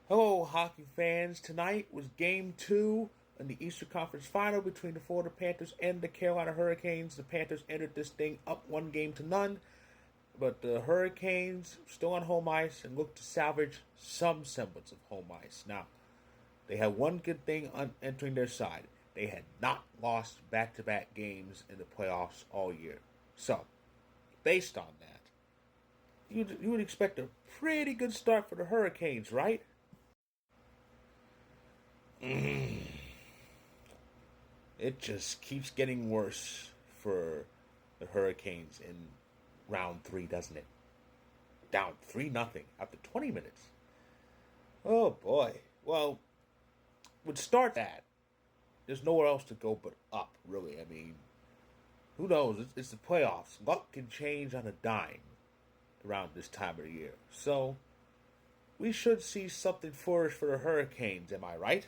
Hello, hockey fans. Tonight was Game 2 in the Eastern Conference Final between the Florida Panthers and the Carolina Hurricanes. The Panthers entered this thing up 1-0, but the Hurricanes still on home ice and look to salvage some semblance of home ice. Now, they had one good thing on entering their side. They had not lost back-to-back games in the playoffs all year. So, based on that, you would expect a pretty good start for the Hurricanes, right? It just keeps getting worse for the Hurricanes in round 3, doesn't it? Down 3-0 after 20 minutes. Oh boy. Well, would start that. There's nowhere else to go but up, really. I mean, who knows? It's the playoffs. Luck can change on a dime around this time of the year. So, we should see something flourish for the Hurricanes, am I right?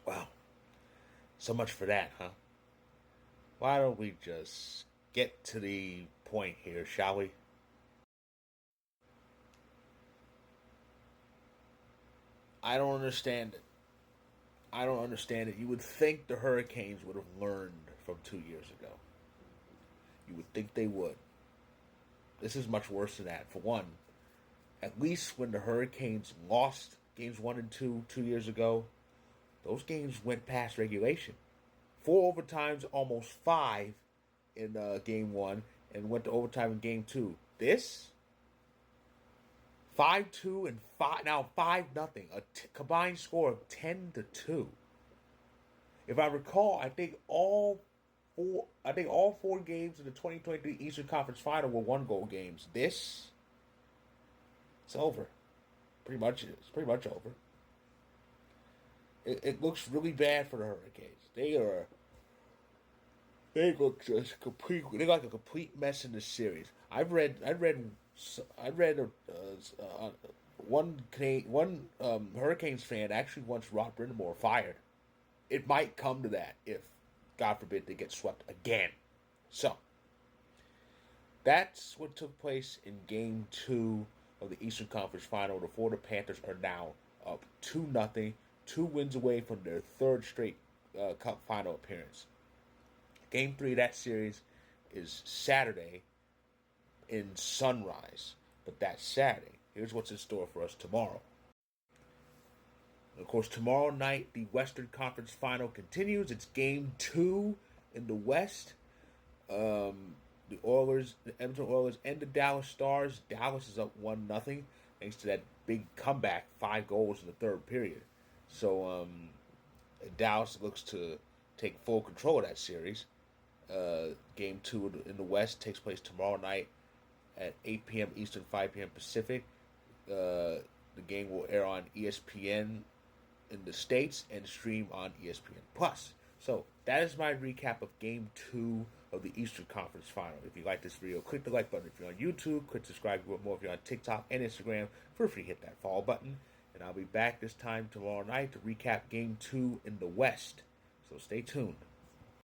Wow. So much for that, huh? Why don't we just get to the point here, shall we? I don't understand it. I don't understand it. You would think the Hurricanes would have learned from 2 years ago. You would think they would. This is much worse than that. For one, at least when the Hurricanes lost games 1 and 2 2 years ago, those games went past regulation. 4 overtimes, almost 5 in game 1, and went to overtime in game 2. This 5-2 and 5 now 5-0, a combined score of 10-2. If I recall, I think all four games in the 2023 Eastern Conference Final were 1-goal games. This it's over. It's pretty much over. It looks really bad for the Hurricanes. They look just complete. They like a complete mess in this series. I read one Hurricanes fan actually wants Rob Brindamore fired. It might come to that if, God forbid, they get swept again. So that's what took place in Game 2 of the Eastern Conference Final. The Florida Panthers are now up 2-0, 2 wins away from their third straight Cup final appearance. Game 3 of that series is Saturday in Sunrise. But that's Saturday. Here's what's in store for us tomorrow. And of course, tomorrow night, the Western Conference Final continues. It's Game 2 in the West. The Edmonton Oilers, and the Dallas Stars. Dallas is up 1-0 thanks to that big comeback, 5 goals in the third period. So Dallas looks to take full control of that series. Game 2 in the West takes place tomorrow night at 8 p.m. Eastern, 5 p.m. Pacific. The game will air on ESPN in the States and stream on ESPN Plus. So that is my recap of Game 2 of the Eastern Conference Final. If you like this video, click the like button. If you're on YouTube, click subscribe. More if you're on TikTok and Instagram, feel free to hit that follow button. And I'll be back this time tomorrow night to recap Game 2 in the West. So stay tuned.